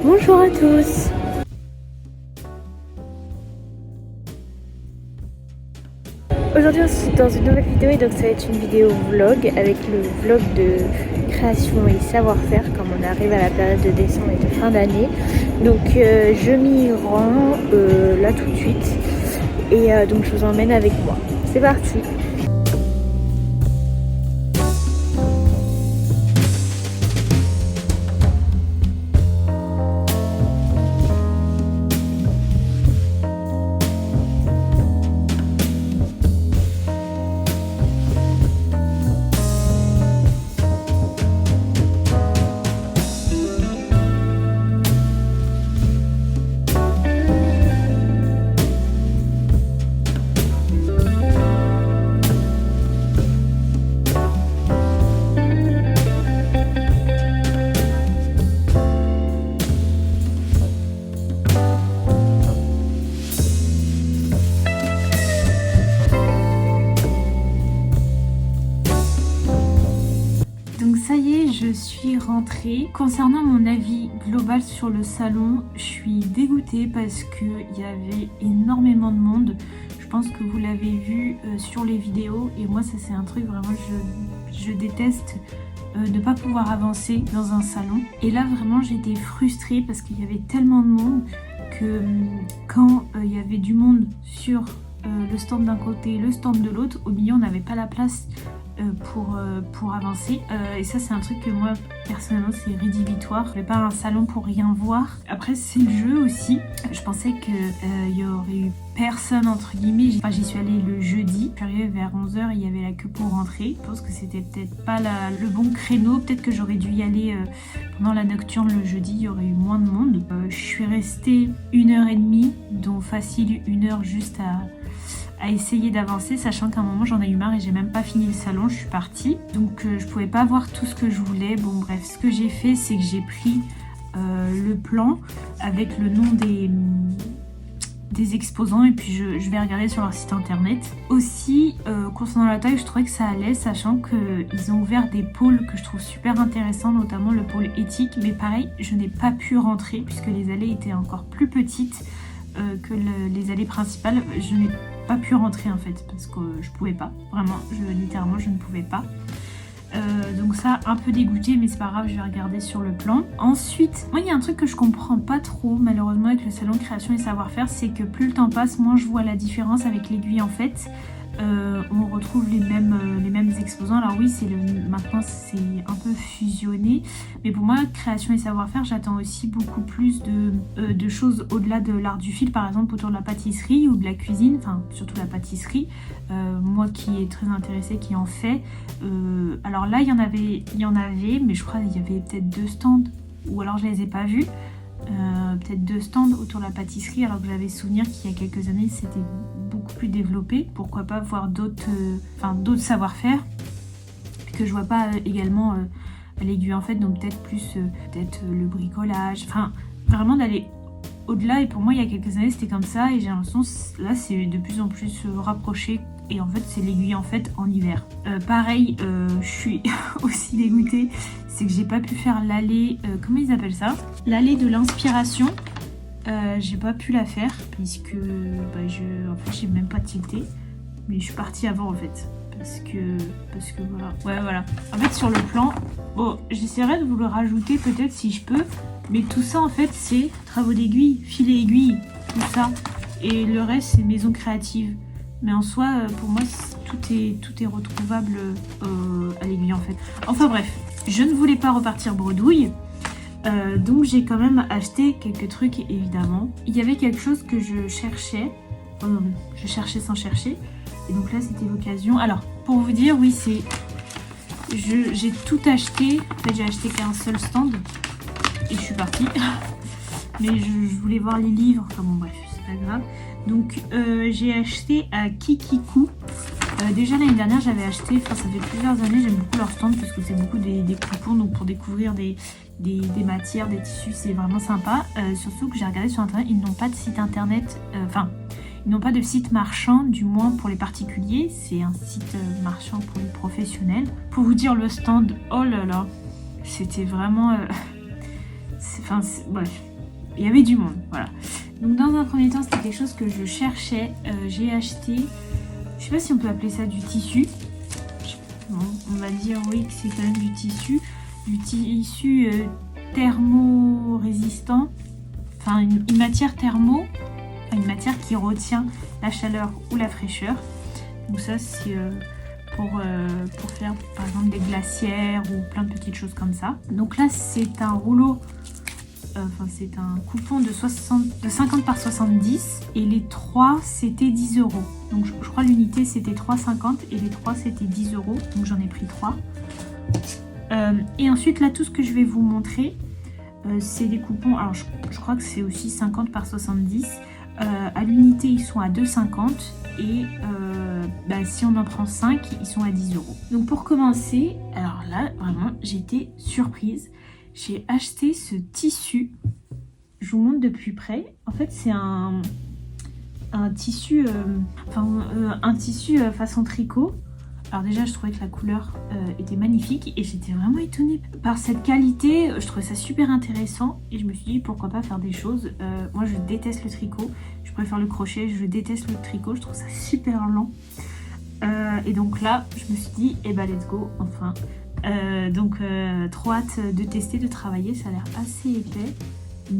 Bonjour à tous. Aujourd'hui on se retrouve dans une nouvelle vidéo et donc ça va être une vidéo vlog avec le vlog de création et savoir-faire comme on arrive à la période de décembre et de fin d'année. Donc je m'y rends là tout de suite et donc je vous emmène avec moi. C'est parti. Donc ça y est, je suis rentrée. Concernant mon avis global sur le salon, je suis dégoûtée parce qu'il y avait énormément de monde. Je pense que vous l'avez vu sur les vidéos et moi ça c'est un truc vraiment je déteste de pas pouvoir avancer dans un salon. Et là vraiment j'étais frustrée parce qu'il y avait tellement de monde que quand il y avait du monde sur le stand d'un côté, le stand de l'autre, au milieu on n'avait pas la place pour avancer et ça c'est un truc que moi personnellement c'est rédhibitoire. Je vais pas à un salon pour rien voir. Après c'est le jeu aussi, je pensais que il y aurait eu personne entre guillemets. J'y suis allée le jeudi, je suis arrivée vers 11h, il y avait la queue pour rentrer. Je pense que c'était peut-être pas le bon créneau, peut-être que j'aurais dû y aller pendant la nocturne le jeudi, il y aurait eu moins de monde. Je suis restée 1h30, dont facile 1h juste à essayer d'avancer, sachant qu'à un moment j'en ai eu marre et j'ai même pas fini le salon, je suis partie. Donc je pouvais pas voir tout ce que je voulais. Bon bref, ce que j'ai fait c'est que j'ai pris le plan avec le nom des exposants et puis je vais regarder sur leur site internet. Aussi, concernant la taille, je trouvais que ça allait, sachant qu'ils ont ouvert des pôles que je trouve super intéressants, notamment le pôle éthique, mais pareil, je n'ai pas pu rentrer puisque les allées étaient encore plus petites que les allées principales. Je n'ai pas pu rentrer en fait parce que je pouvais pas, vraiment, littéralement je ne pouvais pas. Donc ça, un peu dégoûté, mais c'est pas grave, je vais regarder sur le plan. Ensuite, moi il y a un truc que je comprends pas trop malheureusement avec le salon création et savoir-faire, c'est que plus le temps passe, moins je vois la différence avec l'aiguille en fait. On retrouve les mêmes exposants. Alors oui, maintenant c'est un peu fusionné, mais pour moi création et savoir-faire, j'attends aussi beaucoup plus de choses au-delà de l'art du fil, par exemple autour de la pâtisserie ou de la cuisine, enfin surtout la pâtisserie. Moi qui est très intéressée, qui en fait, alors là il y en avait, mais je crois qu'il y avait peut-être 2 stands, ou alors je les ai pas vus. Peut-être 2 stands autour de la pâtisserie, alors que j'avais souvenir qu'il y a quelques années c'était beaucoup plus développé. Pourquoi pas voir d'autres savoir-faire que je vois pas également à l'aiguille en fait, donc peut-être plus le bricolage, enfin vraiment d'aller au-delà. Et pour moi il y a quelques années c'était comme ça et j'ai l'impression là c'est de plus en plus rapproché. Et en fait c'est l'aiguille en fait en hiver. Pareil, je suis aussi dégoûtée, c'est que j'ai pas pu faire l'allée, comment ils appellent ça, l'allée de l'inspiration. J'ai pas pu la faire puisque en fait j'ai même pas tilté, mais je suis partie avant en fait parce que voilà. Ouais voilà. En fait sur le plan, bon j'essaierai de vous le rajouter peut-être si je peux, mais tout ça en fait c'est travaux d'aiguille, filet aiguille, tout ça, et le reste c'est maison créative. Mais en soi, pour moi, tout est retrouvable à l'aiguille en fait. Enfin bref, je ne voulais pas repartir bredouille. Donc j'ai quand même acheté quelques trucs évidemment. Il y avait quelque chose que je cherchais. Je cherchais sans chercher. Et donc là, c'était l'occasion. Alors, pour vous dire, oui, j'ai tout acheté. En fait, j'ai acheté qu'un seul stand. Et je suis partie. Mais je voulais voir les livres. Enfin bon, bref, c'est pas grave. Donc j'ai acheté à Kikiku. Déjà l'année dernière j'avais acheté, enfin ça fait plusieurs années, j'aime beaucoup leur stand parce que c'est beaucoup des coupons, donc pour découvrir des matières, des tissus, c'est vraiment sympa. Surtout que j'ai regardé sur internet, ils n'ont pas de site internet, ils n'ont pas de site marchand, du moins pour les particuliers, c'est un site marchand pour les professionnels. Pour vous dire le stand, oh là là, c'était vraiment... bref, il y avait du monde, voilà. Donc dans un premier temps, c'était quelque chose que je cherchais. J'ai acheté, je sais pas si on peut appeler ça du tissu. Bon, on va dire oui que c'est quand même du tissu thermo-résistant. Enfin une matière thermo, une matière qui retient la chaleur ou la fraîcheur. Donc ça c'est pour faire par exemple des glacières ou plein de petites choses comme ça. Donc là c'est un rouleau, c'est un coupon de 50 par 70 et les 3 c'était 10 €. Donc je crois l'unité c'était 3,50 et les 3 c'était 10 €. Donc j'en ai pris 3. Et ensuite là tout ce que je vais vous montrer c'est des coupons. Alors je crois que c'est aussi 50 par 70. À l'unité ils sont à 2,50 et si on en prend 5 ils sont à 10 €. Donc pour commencer, alors là vraiment j'étais surprise. J'ai acheté ce tissu, je vous montre de plus près. En fait c'est un tissu, un tissu façon tricot. Alors déjà je trouvais que la couleur était magnifique et j'étais vraiment étonnée par cette qualité. Je trouvais ça super intéressant et je me suis dit pourquoi pas faire des choses. Moi je déteste le tricot, je préfère le crochet, je déteste le tricot, je trouve ça super lent. Et donc là je me suis dit let's go enfin. Trop hâte de tester, de travailler, ça a l'air assez épais,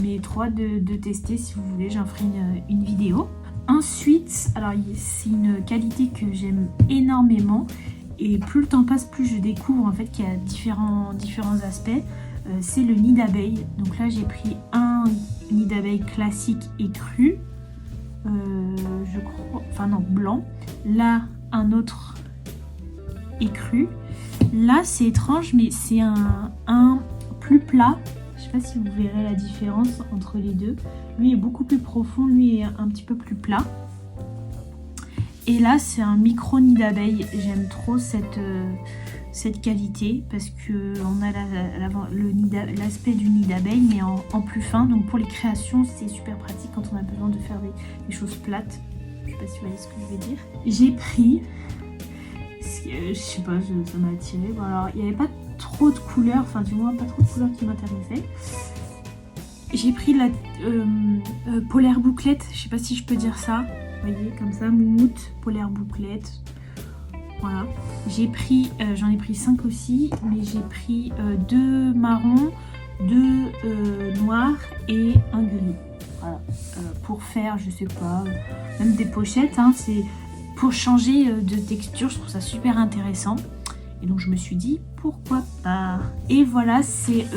mais trop hâte de tester. Si vous voulez j'en ferai une vidéo. Ensuite, alors c'est une qualité que j'aime énormément et plus le temps passe plus je découvre en fait qu'il y a différents aspects. C'est le nid d'abeille. Donc là j'ai pris un nid d'abeille classique et cru, je crois, enfin non blanc. Là un autre écru. Là c'est étrange mais c'est un plus plat. Je sais pas si vous verrez la différence entre les deux. Lui est beaucoup plus profond, lui est un petit peu plus plat. Et là c'est un micro nid d'abeille. J'aime trop cette qualité parce que on a l'aspect du nid d'abeille mais en plus fin. Donc pour les créations c'est super pratique quand on a besoin de faire des choses plates. Je sais pas si vous voyez ce que je veux dire. J'ai pris, je sais pas, ça m'a attiré. Bon, alors il n'y avait pas trop de couleurs, enfin du moins pas trop de couleurs qui m'intéressaient. J'ai pris la polaire bouclette, je sais pas si je peux dire ça, vous voyez comme ça, moumoute, polaire bouclette, voilà. J'ai pris, j'en ai pris 5 aussi, mais j'ai pris 2 marrons, 2 noirs et un gris, voilà. Pour faire, je sais pas, même des pochettes, hein, c'est pour changer de texture, je trouve ça super intéressant. Et donc je me suis dit pourquoi pas. Et voilà, c'est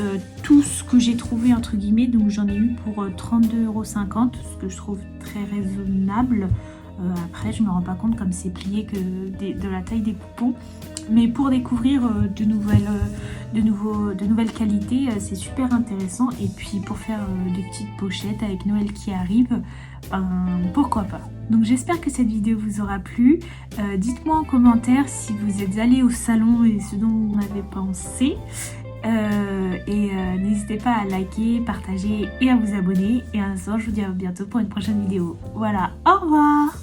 tout ce que j'ai trouvé entre guillemets. Donc j'en ai eu pour 32,50 €, ce que je trouve très raisonnable. Après je me rends pas compte comme c'est plié que de la taille des coupons. Mais pour découvrir de nouvelles qualités, c'est super intéressant. Et puis pour faire des petites pochettes avec Noël qui arrive, pourquoi pas. Donc j'espère que cette vidéo vous aura plu. Dites-moi en commentaire si vous êtes allés au salon et ce dont vous m'avez pensé. N'hésitez pas à liker, partager et à vous abonner. Et un instant, je vous dis à bientôt pour une prochaine vidéo. Voilà, au revoir!